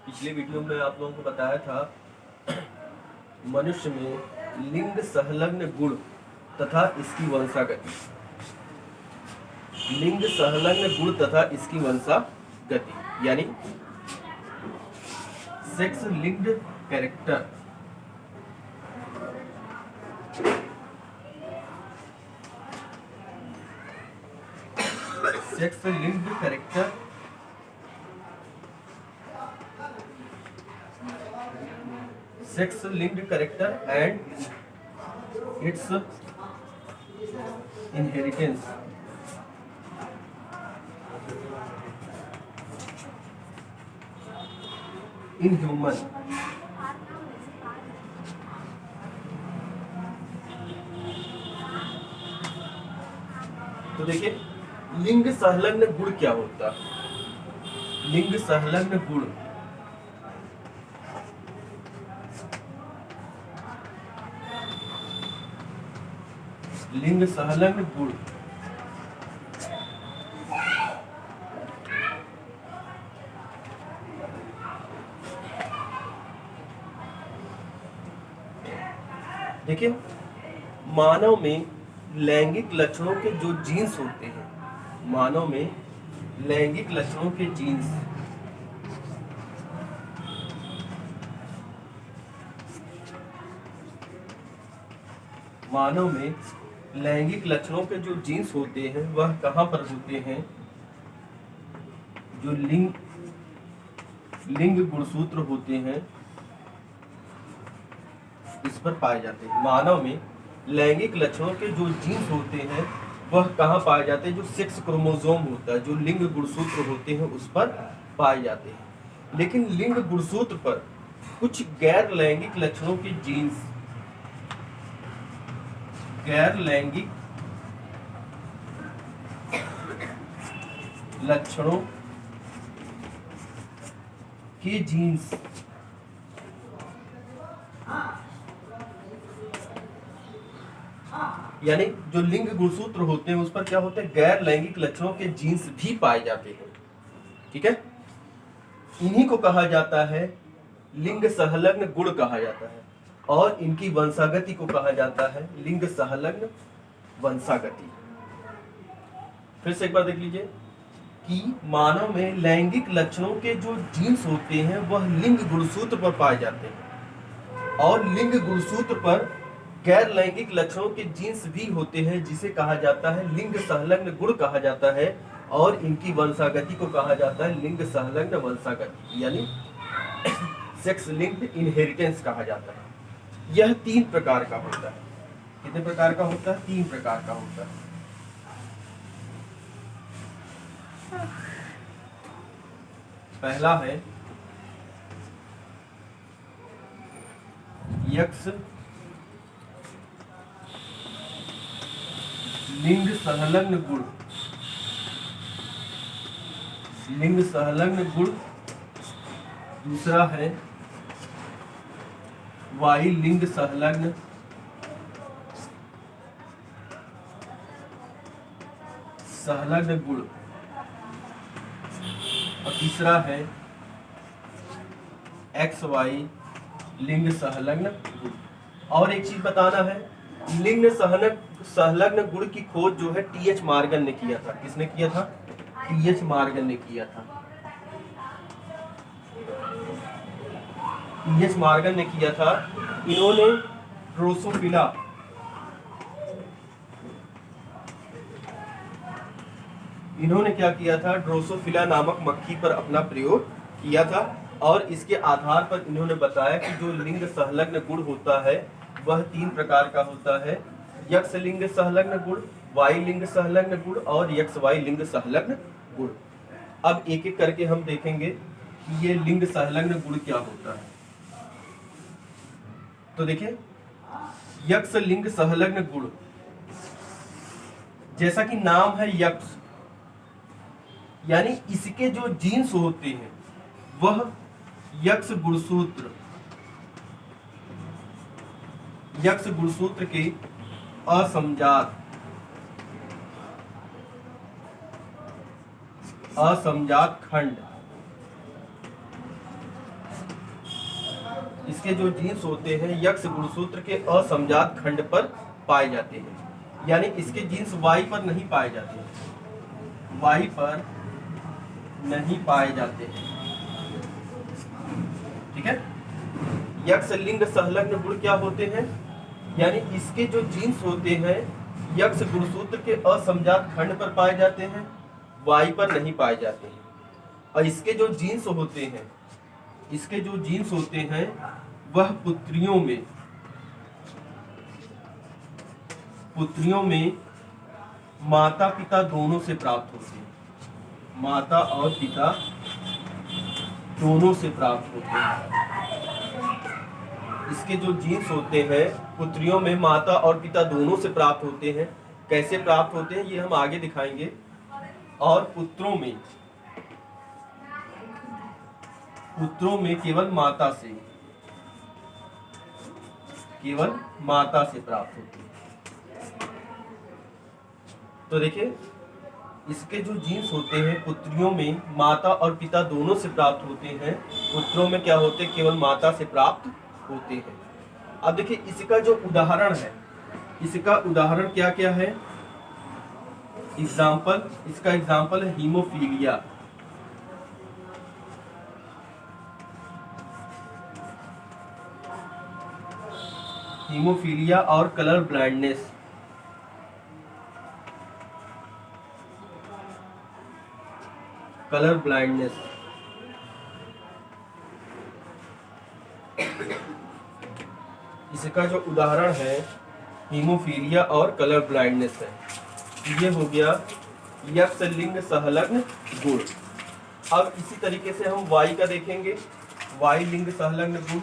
पिछले वीडियो में आप लोगों को बताया था मनुष्य में लिंग संलग्न गुण तथा इसकी वंशागति। लिंग संलग्न गुण तथा इसकी वंशागति यानी sex linked character. Sex linked character and its inheritance in human। तो देखिए लिंग संलग्न गुण क्या होता है। लिंग संलग्न गुण लिंग संलग्न गुण देखिए मानव में लैंगिक लक्षणों के जो जीन्स होते हैं, मानव में लैंगिक लक्षणों के जीन्स मानव में लैंगिक लक्षणों के जो जीन्स होते हैं वह कहाँ पर होते हैं? जो लिंग गुणसूत्र होते हैं इस पर पाए जाते हैं। मानव में लैंगिक लक्षणों के जो जीन्स होते हैं वह कहाँ पाए जाते हैं? जो सेक्स क्रोमोसोम होता है, जो लिंग गुणसूत्र होते हैं उस पर पाए जाते हैं। लेकिन लिंग गुणसूत्र पर कुछ गैर लैंगिक लक्षणों के जीन्स, गैर लैंगिक लक्षणों के जीन्स यानी जो लिंग गुणसूत्र होते हैं उस पर क्या होते हैं? गैर लैंगिक लक्षणों के जीन्स भी पाए जाते हैं। ठीक है, इन्हीं को कहा जाता है लिंग संलग्न गुण कहा जाता है, और इनकी वंशागति को कहा जाता है लिंग संलग्न वंशागति। फिर से एक बार देख लीजिए कि मानव में लैंगिक लक्षणों के जो जीन्स होते हैं वह लिंग गुणसूत्र पर पाए जाते हैं, और लिंग गुणसूत्र पर गैर लैंगिक लक्षणों के जीन्स भी होते हैं जिसे कहा जाता है लिंग संलग्न गुण कहा जाता है, और इनकी वंशागति को कहा जाता है लिंग संलग्न वंशागति यानी सेक्स लिंक्ड इनहेरिटेंस कहा जाता है। यह 3 प्रकार का होता है। कितने प्रकार का होता है? 3 प्रकार का होता है। पहला है यक्ष लिंग संलग्न गुण, लिंग संलग्न गुण। दूसरा है वाई लिंग संलग्न गुण, और तीसरा है एक्स वाई लिंग संलग्न गुण। और एक चीज बताना है, लिंग संलग्न गुण की खोज जो है टी.एच. मॉर्गन ने किया था। किसने किया था? टी.एच. मॉर्गन ने किया था। टी.एच. मॉर्गन ने किया था। इन्होंने ड्रोसोफिला क्या किया था? ड्रोसोफिला नामक मक्खी पर अपना प्रयोग किया था, और इसके आधार पर इन्होंने बताया कि जो लिंग संलग्न गुण होता है वह 3 प्रकार का होता है। यक्ष लिंग संलग्न गुण, वाई लिंग संलग्न गुण और यक्ष वाई लिंग संलग्न गुण। अब एक एक करके हम देखेंगे कि ये लिंग संलग्न गुण क्या होता है। तो देखिए यक्ष लिंग संलग्न गुण, जैसा कि नाम है यक्ष, यानी इसके जो जीन्स होते हैं वह यक्ष गुणसूत्र के असमजात असमजात खंड, इसके जो जीन्स होते हैं यक्ष गुणसूत्र के असमजात खंड पर पाए जाते हैं। यानी इसके जीन्स वाई पर नहीं पाए जाते हैं, वाई पर नहीं पाए जाते हैं। ठीक है। यक्ष लिंग संलग्न गुण क्या होते हैं? यानी इसके जो जीन्स होते हैं यक्ष गुणसूत्र के असमजात खंड पर पाए जाते हैं, वाई पर नहीं पाए जाते हैं। और इसके जो जीन्स होते हैं, इसके जो जीन्स होते हैं वह पुत्रियों में माता पिता दोनों से प्राप्त होते हैं, माता और पिता दोनों से प्राप्त होते हैं। इसके जो जीन्स होते हैं पुत्रियों में माता और पिता दोनों से प्राप्त होते हैं। कैसे प्राप्त होते हैं ये हम आगे दिखाएंगे। और पुत्रों में केवल माता से प्राप्त होती है। तो देखिए इसके जो जीन्स होते हैं पुत्रियों में माता और पिता दोनों से प्राप्त होते हैं, पुत्रों में क्या होते हैं? केवल माता से प्राप्त होते हैं। अब देखिए इसका जो उदाहरण है, इसका उदाहरण क्या क्या है? एग्जाम्पल, इसका एग्जाम्पल है हीमोफीलिया, हीमोफीलिया और कलर ब्लाइंडनेस। कलर ब्लाइंडनेस इसका जो उदाहरण है हीमोफीलिया और कलर ब्लाइंडनेस है। ये हो गया यक्ष लिंग संलग्न गुण। अब इसी तरीके से हम वाई का देखेंगे, वाई लिंग संलग्न गुण।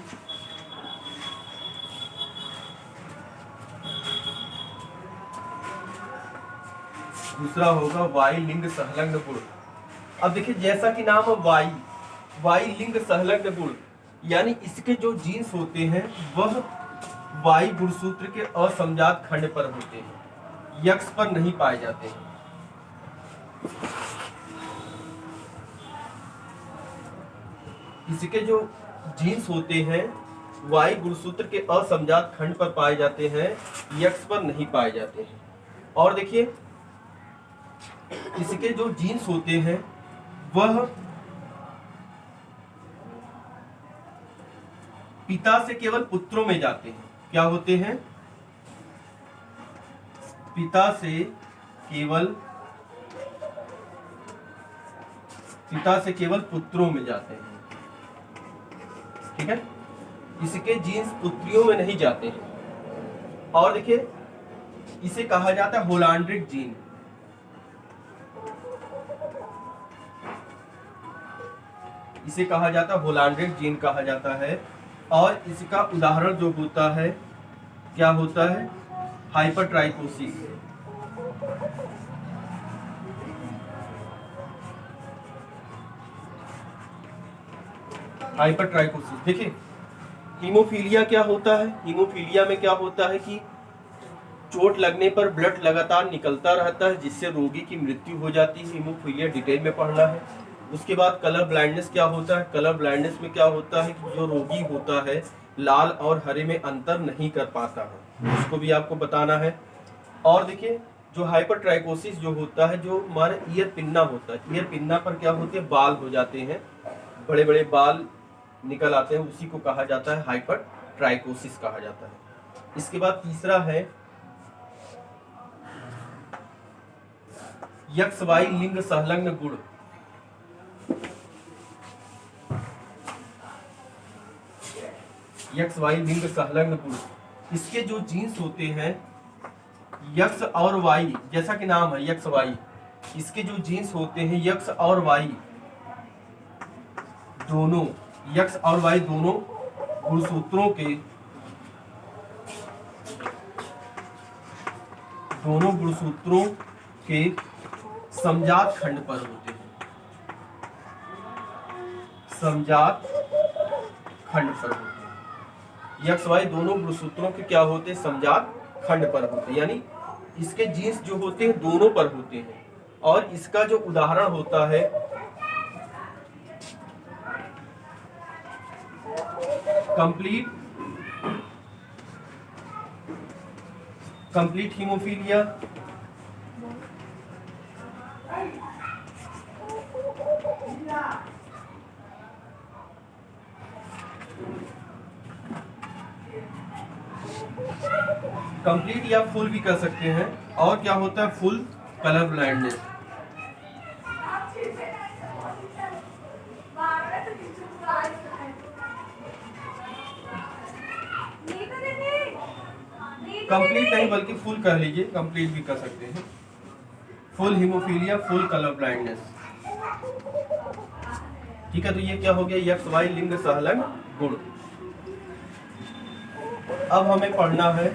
दूसरा होगा वाई लिंग संलग्न गुण। अब देखिए जैसा कि नाम है वाई लिंग संलग्न गुण, यानी इसके जो जीन्स होते हैं वह वाई गुणसूत्र के असमजात खंड पर होते हैं, यक्ष पर नहीं पाए जाते हैं। इसके जो जीन्स होते हैं वाई गुणसूत्र के असमजात खंड पर पाए जाते हैं, यक्ष पर नहीं पाए जाते हैं। और देखिए इसके जो जीन्स होते हैं वह पिता से केवल पुत्रों में जाते हैं। क्या होते हैं? पिता से केवल पुत्रों में जाते हैं। ठीक है। इसके जीन्स पुत्रियों में नहीं जाते हैं। और देखिए इसे कहा जाता है होलांड्रिक जीन। इसे कहा जाता है होलांड्रिक जीन कहा जाता है। और इसका उदाहरण जो होता है क्या होता है? हाइपरट्राइकोसिस। हाइपरट्राइकोसिस देखिए हीमोफीलिया क्या होता है? हीमोफीलिया में क्या होता है कि चोट लगने पर ब्लड लगातार निकलता रहता है जिससे रोगी की मृत्यु हो जाती है। हीमोफीलिया डिटेल में पढ़ना है। उसके बाद कलर ब्लाइंडनेस क्या होता है? कलर ब्लाइंडनेस में क्या होता है कि जो रोगी होता है लाल और हरे में अंतर नहीं कर पाता है, उसको भी आपको बताना है। और देखिए जो हाइपरट्राइकोसिस जो होता है, जो हमारे ईयर पिन्ना होता है, ईयर पिन्ना पर क्या होते हैं? बाल हो जाते हैं, बड़े बड़े बाल निकल आते हैं, उसी को कहा जाता है हाइपरट्राइकोसिस कहा जाता है। इसके बाद तीसरा है यक्ष वाई लिंग संलग्न गुण। यक्ष वाई लिंग संलग्न गुण, इसके जो जीन्स होते हैं यक्ष और वाई, जैसा कि नाम है यक्ष वाई, इसके जो जीन्स होते हैं यक्ष और वाई दोनों, यक्ष और वाई दोनों गुणसूत्रों के समजात खंड पर होते हैं। समजात खंड पर होते हैं। यक्ष वाई दोनों गुणसूत्रों के क्या होते हैं? समजात खंड पर होते हैं। यानी इसके जीन्स जो होते हैं दोनों पर होते हैं, और इसका जो उदाहरण होता है कंप्लीट हीमोफीलिया, कंप्लीट या फुल भी कर सकते हैं। और क्या होता है फुल कलर ब्लाइंडनेस। कंप्लीट नहीं बल्कि फुल कह लीजिए, कंप्लीट भी कर सकते हैं। Full haemophilia, full colour blindness. ठीक है, तो ये क्या हो गया यक्स वाई लिंग सहलंग गुण। अब हमें पढ़ना है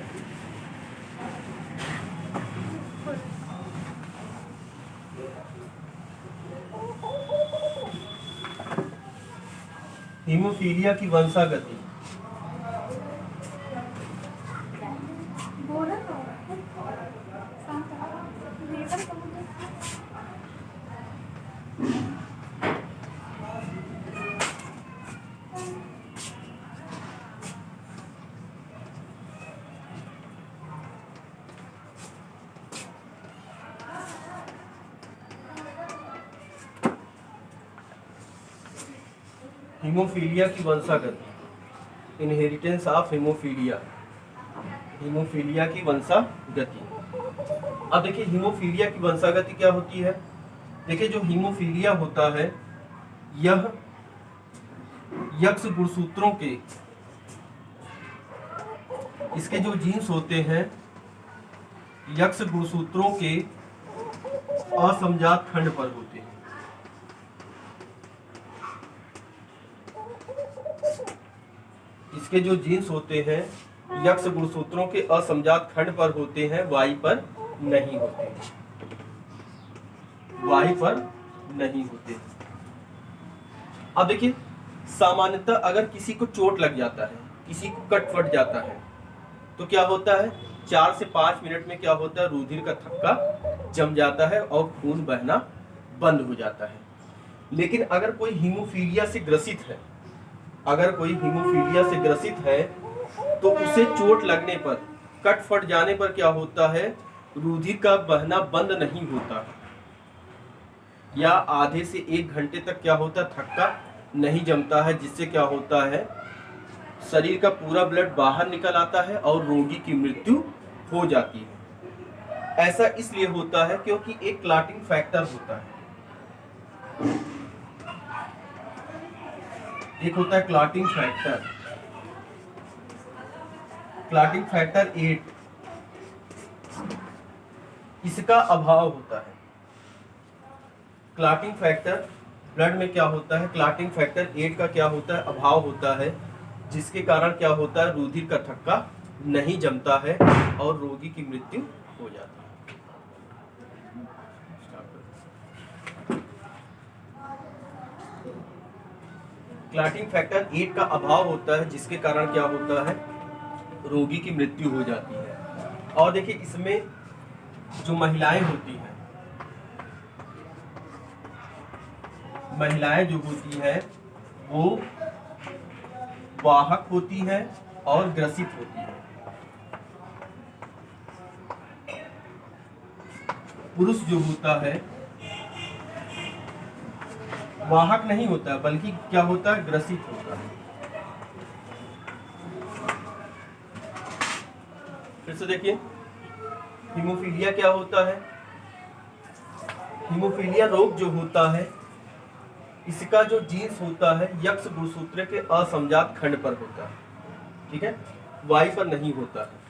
हीमोफीलिया की वंशागति। हीमोफीलिया की वंशागति, इनहेरिटेंस ऑफ हीमोफीलिया, हीमोफीलिया की वंशागति। अब देखिए हीमोफीलिया की वंशागति क्या होती है। देखिए जो हीमोफीलिया होता है यह यक्ष गुणसूत्रों के, इसके जो जीन्स होते हैं यक्ष गुणसूत्रों के असमजात खंड पर होते हैं। इसके जो जीन्स होते हैं यक्ष गुणसूत्रों के असमजात खंड पर होते हैं, वाई पर नहीं होते, वाई पर नहीं होते। अब देखिए सामान्यतः अगर किसी को चोट लग जाता है, किसी को कट फट जाता है, तो क्या होता है 4 से 5 मिनट में क्या होता है रुधिर का थक्का जम जाता है और खून बहना बंद हो जाता है। लेकिन अगर कोई हीमोफीलिया से ग्रसित है, अगर कोई हीमोफीलिया से ग्रसित है तो उसे चोट लगने पर, कट फट जाने पर क्या होता है रुधिर का बहना बंद नहीं होता, या आधे से 1 घंटे तक क्या होता है थक्का नहीं जमता है, जिससे क्या होता है शरीर का पूरा ब्लड बाहर निकल आता है और रोगी की मृत्यु हो जाती है। ऐसा इसलिए होता है क्योंकि एक क्लॉटिंग फैक्टर होता है, एक होता है क्लॉटिंग फैक्टर, क्लॉटिंग फैक्टर 8, इसका अभाव होता है। क्लॉटिंग फैक्टर ब्लड में क्या होता है, क्लॉटिंग फैक्टर 8 का क्या होता है अभाव होता है, जिसके कारण क्या होता है रुधिर का थक्का नहीं जमता है और रोगी की मृत्यु हो जाती है। क्लॉटिंग फैक्टर 8 का अभाव होता है, जिसके कारण क्या होता है रोगी की मृत्यु हो जाती है। और देखिए इसमें जो महिलाएं होती हैं, महिलाएं जो होती हैं वो वाहक होती हैं और ग्रसित होती हैं। पुरुष जो होता है वाहक नहीं होता बल्कि क्या होता है ग्रसित होता है। फिर से देखिए हीमोफीलिया क्या होता है। हीमोफीलिया रोग जो होता है इसका जो जीन्स होता है यक्ष गुणसूत्र के असमजात खंड पर होता है, ठीक है, वाई पर नहीं होता है।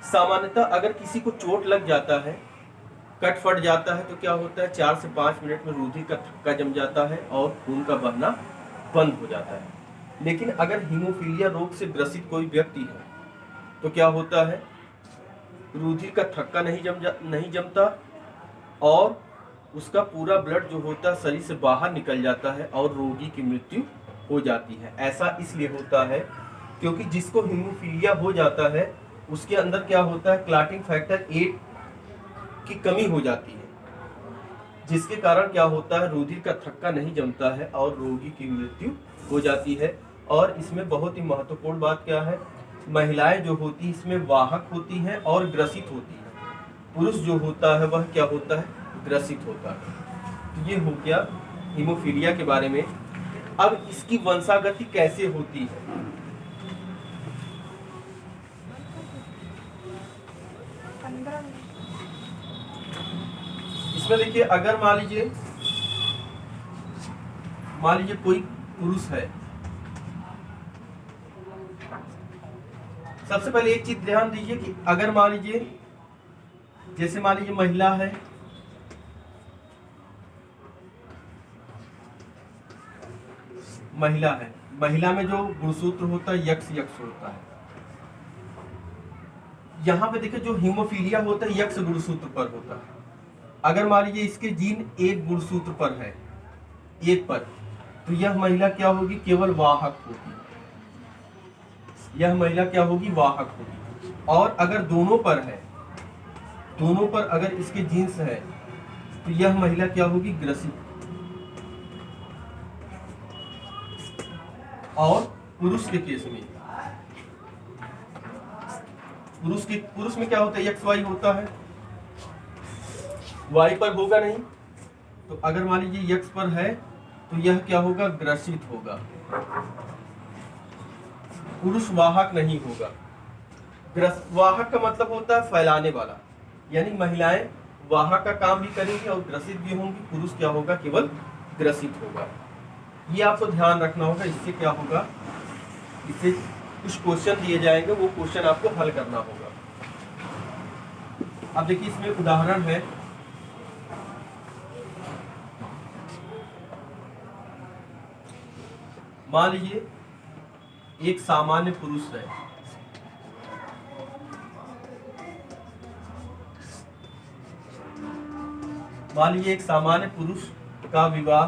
सामान्यतः अगर किसी को चोट लग जाता है, कट फट जाता है, तो क्या होता है 4 से 5 मिनट में रुधिर का थक्का जम जाता है और खून का बहना बंद हो जाता है। लेकिन अगर हीमोफीलिया रोग से ग्रसित कोई व्यक्ति है तो क्या होता है रुधिर का थक्का नहीं जमता और उसका पूरा ब्लड जो होता है शरीर से बाहर निकल जाता है और रोगी की मृत्यु हो जाती है। ऐसा इसलिए होता है क्योंकि जिसको हीमोफीलिया हो जाता है उसके अंदर क्या होता है क्लॉटिंग फैक्टर 8 की कमी हो जाती है, जिसके कारण क्या होता है, रुधिर का थक्का नहीं जमता है और रोगी की मृत्यु हो जाती है। और इसमें बहुत ही महत्वपूर्ण बात क्या है, महिलाएं जो होती हैं इसमें वाहक होती हैं और ग्रसित होती हैं, पुरुष जो होता है वह क्या होता है, ग्रसित होता है। तो ये हो गया हीमोफीलिया के बारे में। अब इसकी वंशागति कैसे होती है, इसमें देखिए, अगर मान लीजिए कोई पुरुष है, सबसे पहले एक चीज ध्यान दीजिए कि अगर मान लीजिए, जैसे मान लीजिए महिला है, महिला में जो गुणसूत्र होता है यक्स होता है। यहाँ पे देखिए जो हीमोफीलिया होता है यक्स गुणसूत्र पर होता है। अगर मान लीजिए इसके जीन एक गुणसूत्र पर है, एक पर, तो यह महिला क्या होगी, केवल वाहक होगी, यह महिला क्या होगी, वाहक होगी। और अगर दोनों पर है, दोनों पर अगर इसके जीन्स है, तो यह महिला क्या होगी, ग्रसित। और पुरुष के केस में, पुरुष में क्या होता है, एक्स वाई होता है, वाई पर होगा नहीं। तो अगर मान लीजिए यक्स पर है तो यह क्या होगा, ग्रसित होगा, पुरुष वाहक नहीं होगा। वाहक का मतलब होता है फैलाने वाला, यानी महिलाएं वाहक का काम भी करेंगी और ग्रसित भी होंगी, पुरुष क्या होगा, केवल ग्रसित होगा। ये आपको ध्यान रखना होगा। इससे क्या होगा, इससे कुछ क्वेश्चन दिए जाएंगे, वो क्वेश्चन आपको हल करना होगा। अब देखिए इसमें उदाहरण है, मान लीजिए एक सामान्य पुरुष है, मान लीजिए एक सामान्य पुरुष का विवाह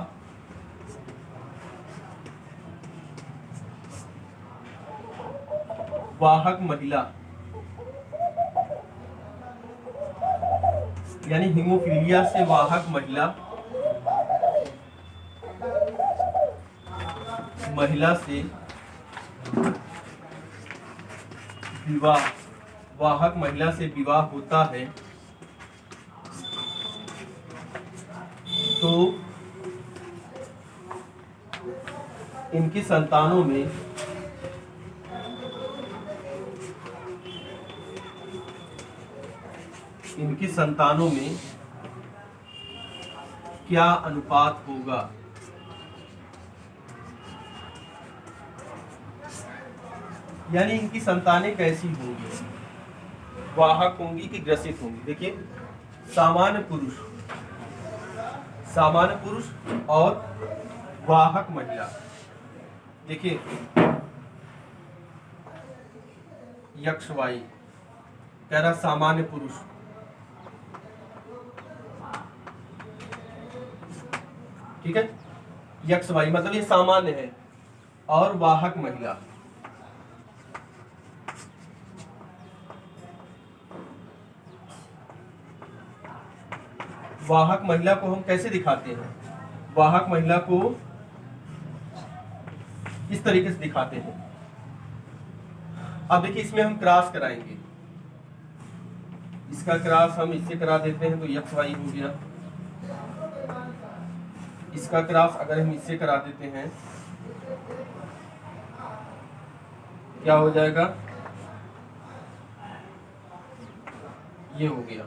वाहक महिला, यानी हीमोफीलिया से वाहक महिला से विवाह, वाहक महिला से विवाह होता है, तो इनकी संतानों में क्या अनुपात होगा, यानी इनकी संतानें कैसी होंगी, वाहक होंगी कि ग्रसित होंगी। देखिए सामान्य पुरुष और वाहक महिला, देखिए यक्ष वाई कह रहा सामान्य पुरुष, ठीक है, यक्ष वाई मतलब ये सामान्य है, और वाहक महिला, वाहक महिला को हम कैसे दिखाते हैं, वाहक महिला को इस तरीके से दिखाते हैं। अब देखिए इसमें हम क्रॉस कराएंगे, इसका क्रॉस हम इससे करा देते हैं तो यक्स वाई हो गया, इसका क्रॉस अगर हम इससे करा देते हैं क्या हो जाएगा, ये हो गया।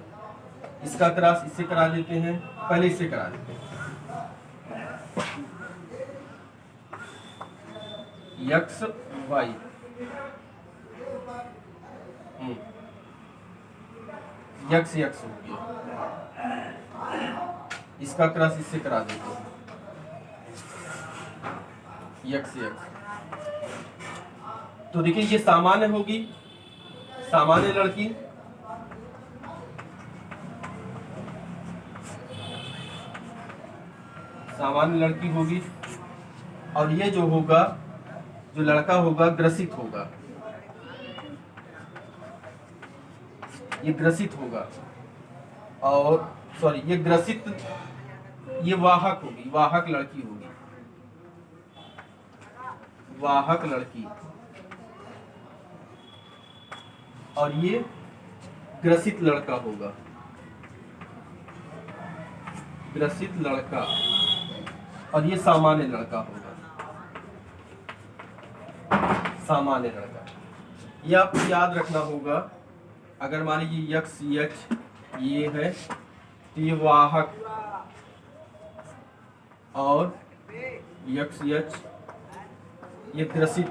इसका क्रॉस इससे करा देते हैं, पहले इससे करा देते हैं, यक्स वाई, यक्स हो गया, इसका क्रॉस इससे करा देते हैं, यक्स। तो देखिए ये सामान्य होगी, सामान्य लड़की, सामान्य लड़की होगी, और ये जो होगा, जो लड़का होगा ग्रसित होगा, ये ग्रसित होगा। और सॉरी ये ग्रसित, ये वाहक होगी, वाहक लड़की होगी, वाहक लड़की। और ये ग्रसित लड़का होगा, ग्रसित लड़का। और ये सामान्य लड़का होगा, सामान्य लड़का। ये आपको याद रखना होगा। अगर मान लीजिए यक्स यच ये है तो ये वाहक, और यक्स यच ये ग्रसित,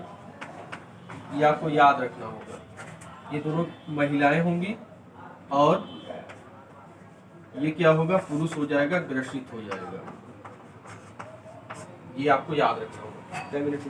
ये आपको याद रखना होगा। ये दोनों महिलाएं होंगी और ये क्या होगा, पुरुष हो जाएगा, ग्रसित हो जाएगा। ये आपको याद रखना होगा। 10 मिनट